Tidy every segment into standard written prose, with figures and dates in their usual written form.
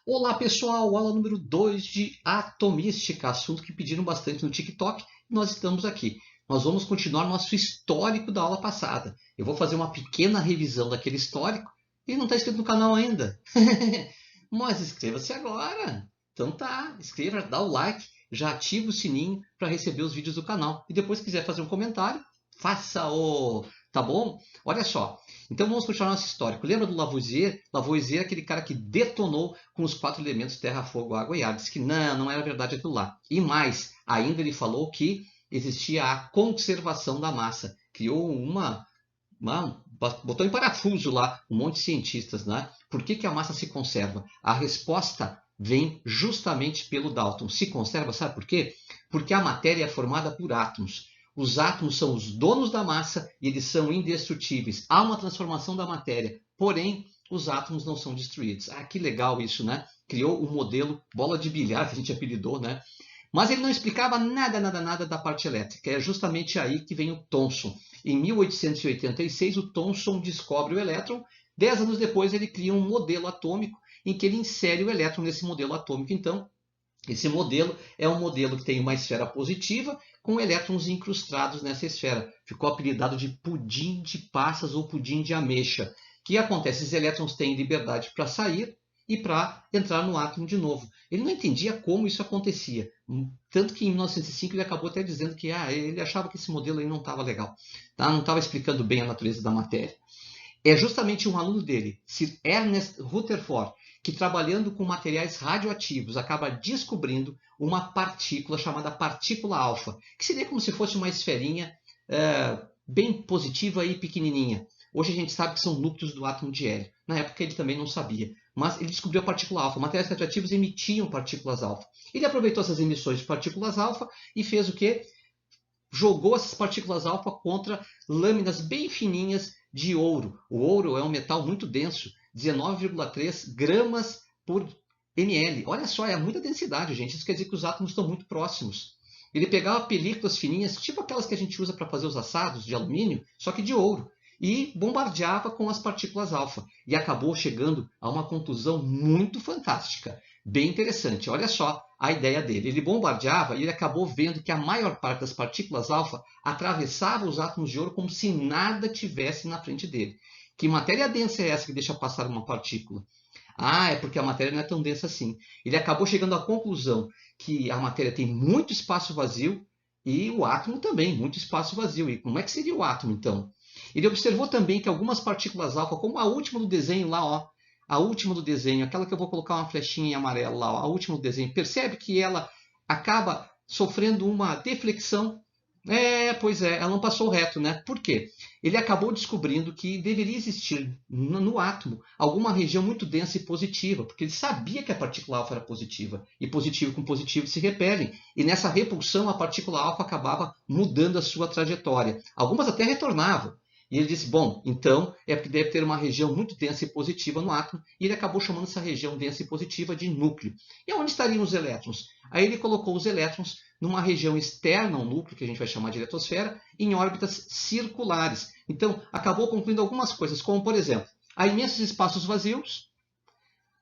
Olá pessoal, aula número 2 de Atomística, assunto que pediram bastante no TikTok, e nós estamos aqui. Nós vamos continuar nosso histórico da aula passada. Eu vou fazer uma pequena revisão daquele histórico e não está inscrito no canal ainda. Mas inscreva-se agora. Então tá, inscreva, dá o like, já ativa o sininho para receber os vídeos do canal. E depois se quiser fazer um comentário, faça-o, tá bom? Olha só, então vamos continuar nosso histórico. Lembra do Lavoisier? Lavoisier é aquele cara que detonou com os 4 elementos terra, fogo, água e ar. Disse que não era verdade aquilo lá. E mais, ainda ele falou que existia a conservação da massa. Criou botou em parafuso lá um monte de cientistas, né? Por que a massa se conserva? A resposta vem justamente pelo Dalton. Se conserva, sabe por quê? Porque a matéria é formada por átomos. Os átomos são os donos da massa e eles são indestrutíveis. Há uma transformação da matéria, porém os átomos não são destruídos. Ah, que legal isso, né? Criou um modelo bola de bilhar, que a gente apelidou, né? Mas ele não explicava nada da parte elétrica. É justamente aí que vem o Thomson. Em 1886, o Thomson descobre o elétron. 10 anos depois, ele cria um modelo atômico em que ele insere o elétron nesse modelo atômico. Então, esse modelo é um modelo que tem uma esfera positiva com elétrons incrustados nessa esfera. Ficou apelidado de pudim de passas ou pudim de ameixa. O que acontece? Esses elétrons têm liberdade para sair e para entrar no átomo de novo. Ele não entendia como isso acontecia. Tanto que em 1905 ele acabou até dizendo que ele achava que esse modelo aí não estava legal. Tá? Não estava explicando bem a natureza da matéria. É justamente um aluno dele, Sir Ernest Rutherford, que trabalhando com materiais radioativos acaba descobrindo uma partícula chamada partícula alfa, que seria como se fosse uma esferinha bem positiva e pequenininha. Hoje a gente sabe que são núcleos do átomo de hélio. Na época ele também não sabia, mas ele descobriu a partícula alfa. Materiais radioativos emitiam partículas alfa. Ele aproveitou essas emissões de partículas alfa e fez o quê? Jogou essas partículas alfa contra lâminas bem fininhas de ouro. O ouro é um metal muito denso, 19,3 gramas por ml. Olha só, é muita densidade, gente. Isso quer dizer que os átomos estão muito próximos. Ele pegava películas fininhas, tipo aquelas que a gente usa para fazer os assados de alumínio, só que de ouro, e bombardeava com as partículas alfa. E acabou chegando a uma conclusão muito fantástica, bem interessante. Olha só a ideia dele. Ele bombardeava e ele acabou vendo que a maior parte das partículas alfa atravessava os átomos de ouro como se nada tivesse na frente dele. Que matéria densa é essa que deixa passar uma partícula? É porque a matéria não é tão densa assim. Ele acabou chegando à conclusão que a matéria tem muito espaço vazio e o átomo também, muito espaço vazio. E como é que seria o átomo, então? Ele observou também que algumas partículas alfa, como a última do desenho lá, ó, a última do desenho, aquela que eu vou colocar uma flechinha em amarelo lá, ó, a última do desenho, percebe que ela acaba sofrendo uma deflexão? Pois é, ela não passou reto, né? Por quê? Ele acabou descobrindo que deveria existir no átomo alguma região muito densa e positiva, porque ele sabia que a partícula alfa era positiva, e positivo com positivo se repelem, e nessa repulsão a partícula alfa acabava mudando a sua trajetória. Algumas até retornavam. E ele disse, bom, então é porque deve ter uma região muito densa e positiva no átomo, e ele acabou chamando essa região densa e positiva de núcleo. E onde estariam os elétrons? Aí ele colocou os elétrons numa região externa ao núcleo, que a gente vai chamar de eletrosfera, em órbitas circulares. Então, acabou concluindo algumas coisas, como, por exemplo, há imensos espaços vazios,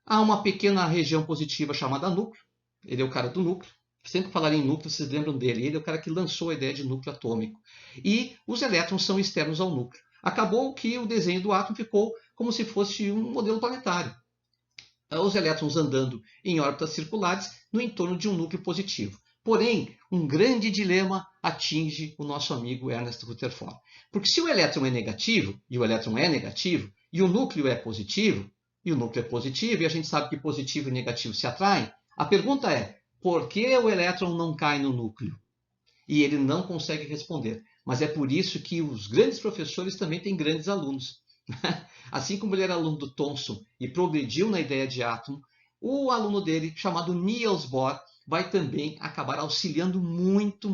há uma pequena região positiva chamada núcleo, ele é o cara do núcleo, sempre que falarem em núcleo, vocês lembram dele, ele é o cara que lançou a ideia de núcleo atômico. E os elétrons são externos ao núcleo. Acabou que o desenho do átomo ficou como se fosse um modelo planetário. Os elétrons andando em órbitas circulares no entorno de um núcleo positivo. Porém, um grande dilema atinge o nosso amigo Ernest Rutherford. Porque se o elétron é negativo, e o elétron é negativo, e o núcleo é positivo, e o núcleo é positivo, e a gente sabe que positivo e negativo se atraem, a pergunta é, por que o elétron não cai no núcleo? E ele não consegue responder. Mas é por isso que os grandes professores também têm grandes alunos. Assim como ele era aluno do Thomson e progrediu na ideia de átomo, o aluno dele, chamado Niels Bohr, vai também acabar auxiliando muito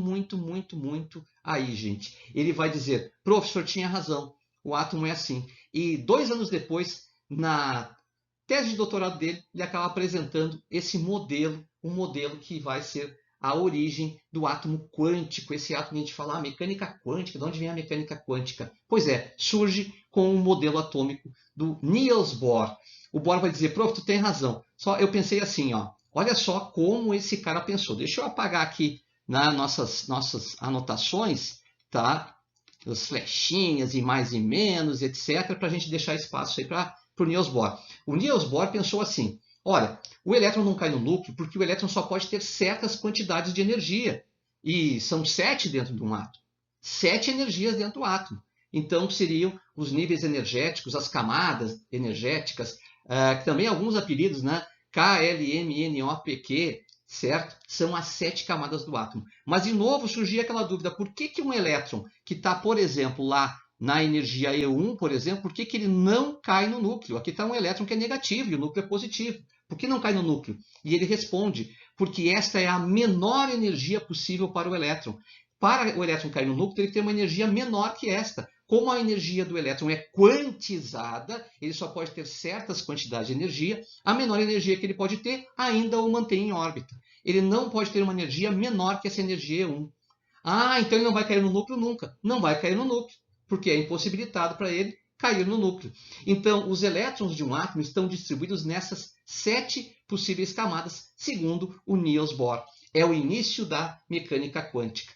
aí, gente. Ele vai dizer, professor tinha razão, o átomo é assim. E 2 anos depois, na tese de doutorado dele, ele acaba apresentando esse modelo, um modelo que vai ser a origem do átomo quântico. Esse átomo que a gente fala, mecânica quântica, de onde vem a mecânica quântica? Pois é, surge com o modelo atômico do Niels Bohr. O Bohr vai dizer, prof, tu tem razão. Só eu pensei assim, ó, olha só como esse cara pensou. Deixa eu apagar aqui nas nossas anotações, tá? As flechinhas e mais e menos, etc., para a gente deixar espaço aí para o Niels Bohr. O Niels Bohr pensou assim, olha, o elétron não cai no núcleo porque o elétron só pode ter certas quantidades de energia. E são 7 dentro de um átomo. 7 energias dentro do átomo. Então, seriam os níveis energéticos, as camadas energéticas, que também alguns apelidos, né? K, L, M, N, O, P, Q, certo? São as 7 camadas do átomo. Mas, de novo, surgia aquela dúvida, por que um elétron que está, por exemplo, lá na energia E1, por exemplo, por que ele não cai no núcleo? Aqui está um elétron que é negativo e o núcleo é positivo. Por que não cai no núcleo? E ele responde, porque esta é a menor energia possível para o elétron. Para o elétron cair no núcleo, ele tem uma energia menor que esta. Como a energia do elétron é quantizada, ele só pode ter certas quantidades de energia, a menor energia que ele pode ter ainda o mantém em órbita. Ele não pode ter uma energia menor que essa energia E1. Ah, então ele não vai cair no núcleo nunca. Não vai cair no núcleo, porque é impossibilitado para ele cair no núcleo. Então, os elétrons de um átomo estão distribuídos nessas 7 possíveis camadas, segundo o Niels Bohr. É o início da mecânica quântica.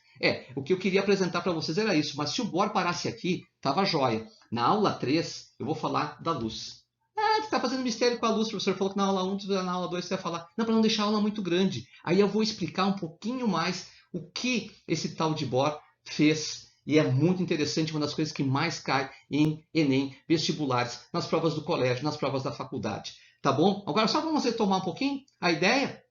O que eu queria apresentar para vocês era isso, mas se o Bohr parasse aqui, estava jóia. Na aula 3, eu vou falar da luz. Ah, você está fazendo mistério com a luz, o professor falou que na aula 1, na aula 2 você vai falar. Não, para não deixar a aula muito grande. Aí eu vou explicar um pouquinho mais o que esse tal de Bohr fez. E é muito interessante, uma das coisas que mais cai em Enem, vestibulares, nas provas do colégio, nas provas da faculdade. Tá bom? Agora só vamos retomar um pouquinho a ideia.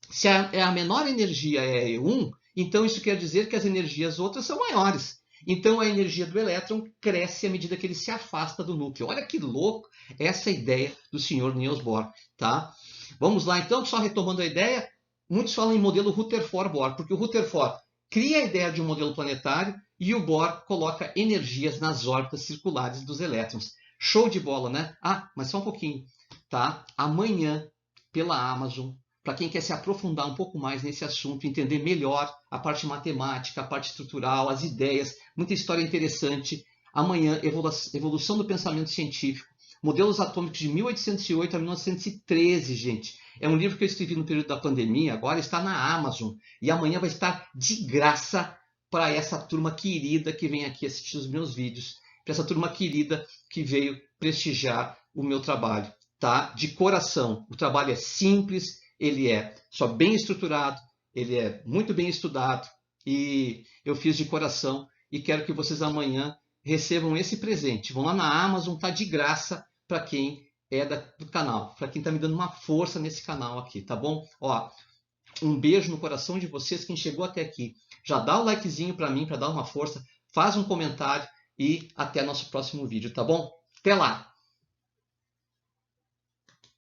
Se a menor energia é E1, então isso quer dizer que as energias outras são maiores. Então a energia do elétron cresce à medida que ele se afasta do núcleo. Olha que louco essa ideia do senhor Niels Bohr. Tá? Vamos lá então, só retomando a ideia. Muitos falam em modelo Rutherford-Bohr, porque o Rutherford cria a ideia de um modelo planetário e o Bohr coloca energias nas órbitas circulares dos elétrons. Show de bola, né? Ah, mas só um pouquinho. Tá? Amanhã, pela Amazon, para quem quer se aprofundar um pouco mais nesse assunto, entender melhor a parte matemática, a parte estrutural, as ideias, muita história interessante. Amanhã, Evolução do Pensamento Científico, Modelos Atômicos de 1808 a 1913, gente. É um livro que eu escrevi no período da pandemia, agora está na Amazon. E amanhã vai estar de graça para essa turma querida que vem aqui assistir os meus vídeos, para essa turma querida que veio prestigiar o meu trabalho. Tá? De coração, o trabalho é simples, ele é só bem estruturado, ele é muito bem estudado e eu fiz de coração e quero que vocês amanhã recebam esse presente. Vão lá na Amazon, tá de graça para quem é do canal, para quem está me dando uma força nesse canal aqui, tá bom? Ó, um beijo no coração de vocês, quem chegou até aqui. Já dá o likezinho para mim, para dar uma força, faz um comentário e até nosso próximo vídeo, tá bom? Até lá!